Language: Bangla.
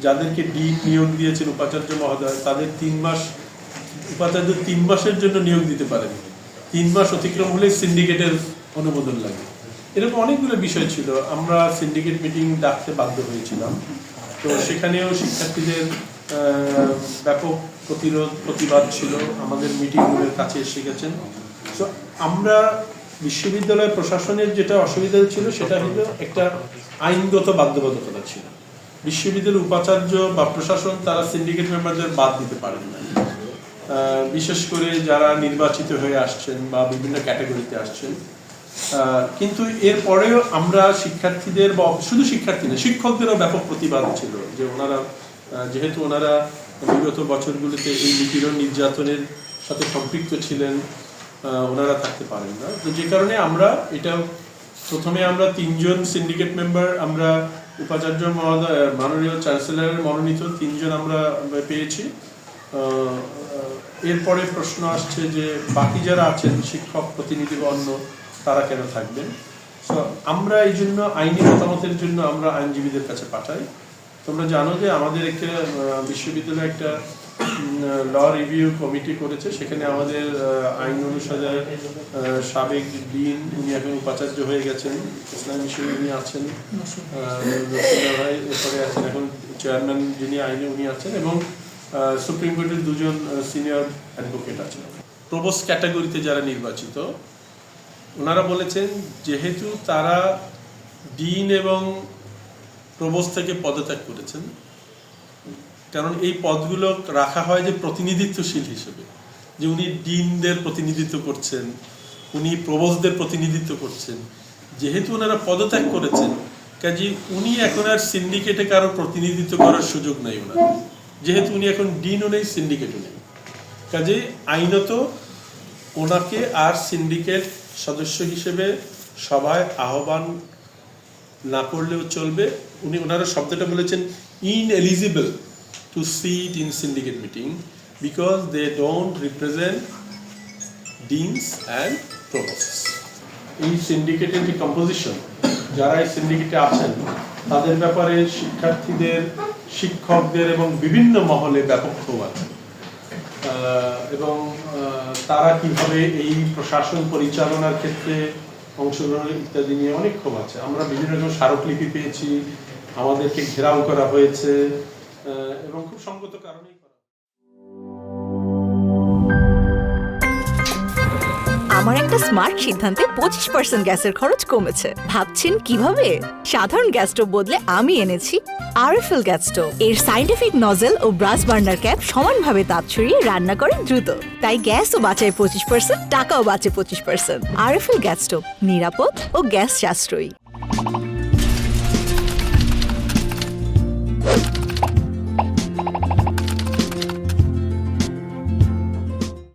যাদেরকে ডিন নিয়োগ দিয়েছেন উপাচার্য মহোদয়, তাদের 3 মাস উপাচার্য 3 মাসের জন্য নিয়োগ দিতে পারেন। 3 মাস অতিক্রম হলে সিন্ডিকেটের অনুমোদন লাগে। এরকম অনেকগুলো বিষয় ছিল। আমরা সিন্ডিকেট মিটিং ডাকতে বাধ্য হয়েছিলাম। তো সেখানেও শিক্ষার্থীদের ব্যাপক প্রতিবাদ ছিল, আমাদের মিটিংগুলোর কাছে এসে গেছেন। তো আমরা বিশ্ববিদ্যালয় প্রশাসনের যেটা অসুবিধা ছিল সেটা হলো একটা আইনগত বাধ্যবাধকতা ছিল। বিশ্ববিদ্যালয়ের উপাচার্য বা প্রশাসন তারা সিন্ডিকেট মেম্বারদের বাদ দিতে পারেন না, বিশেষ করে যারা নির্বাচিত হয়ে আসছেন বা বিভিন্ন ক্যাটাগরিতে আসছেন। কিন্তু এরপরেও আমরা শিক্ষার্থীদের বা শুধু শিক্ষার্থী না, শিক্ষকদেরও ব্যাপক প্রতিবাদ ছিল যে ওনারা যেহেতু ওনারা বিগত বছরগুলিতে এই নিপীড়ন নির্যাতনের সাথে সম্পৃক্ত ছিলেন, ওনারা থাকতে পারেন না। তো যে কারণে আমরা এটা প্রথমে আমরা 3 জন সিন্ডিকেট মেম্বার আমরা উপাচার্য মহোদয় মাননীয় চ্যান্সেলরের মনোনীত 3 জন আমরা পেয়েছি। এরপরে প্রশ্ন আসছে যে বাকি যারা আছেন শিক্ষক প্রতিনিধি বা অন্য তারা কেন থাকবেন। সো আমরা এই জন্য আইনি মতামতের জন্য আমরা আইনজীবীদের কাছে পাঠাই। তোমরা জানো যে আমাদের একটা বিশ্ববিদ্যালয়ে একটা ল রিভিউ কমিটি করেছে, সেখানে আমাদের আইন অনুসারে সাবেক ডিন উনি এখন উপাচার্য হয়ে গেছেন, ইসলাম বিশ্ববিদ্যালয় উনি আছেন, এরপরে আছেন এখন চেয়ারম্যান যিনি আইনে উনি আছেন, এবং সুপ্রিম কোর্টের 2 জন সিনিয়র অ্যাডভোকেট আছেন। প্রবোস্ট ক্যাটাগরিতে যারা নির্বাচিত ওনারা বলেছেন যেহেতু তারা ডিন এবং প্রবোস্ট থেকে পদত্যাগ করেছেন, কারণ এই পদগুলো রাখা হয় যে প্রতিনিধিত্বশীল হিসেবে, যে উনি ডিনদের প্রতিনিধিত্ব করছেন, উনি প্রবোস্টদের প্রতিনিধিত্ব করছেন, যেহেতু ওনারা পদত্যাগ করেছেন কাজে উনি এখন আর সিন্ডিকেটে কারো প্রতিনিধিত্ব করার সুযোগ নাই ওনার, যেহেতু উনি এখন ডিনও নেই সিন্ডিকেটও নেই। কাজে আইনত ওনাকে আর সিন্ডিকেট সদস্য হিসেবে সভায় আহ্বান না করলেও চলবে। ওনারা শব্দটা বলেছেন ineligible to sit in syndicate meeting because they don't represent deans and provosts. এই সিন্ডিকেটের যে কম্পোজিশন, যারা এই সিন্ডিকেটে আছেন তাদের ব্যাপারে শিক্ষার্থীদের, শিক্ষকদের এবং বিভিন্ন মহলে ব্যাপক ক্ষোভ আছে, এবং তারা কিভাবে এই প্রশাসন পরিচালনার ক্ষেত্রে অংশগ্রহণ ইত্যাদি নিয়ে অনেক ক্ষোভ আছে। আমরা বিভিন্ন রকম স্মারকলিপি পেয়েছি, আমাদেরকে ঘেরাও করা হয়েছে, এবং খুব সঙ্গত কারণেই করা। আমার একটা স্মার্ট সিদ্ধান্তে 25% গ্যাসের খরচ কমেছে। ভাবছেন কিভাবে? সাধারণ গ্যাস স্টোভ বদলে আমি এনেছি আরএফএল গ্যাস স্টোভ। এর সাইন্টিফিক নজল ও ব্রাস বার্নার ক্যাপ সমানভাবে তাপ ছড়িয়ে রান্না করে দ্রুত, তাই গ্যাসও বাঁচায় 25%, টাকাও বাঁচে 25%। আরএফএল গ্যাস স্টোভ নিরাপদ ও গ্যাস সাশ্রয়ী।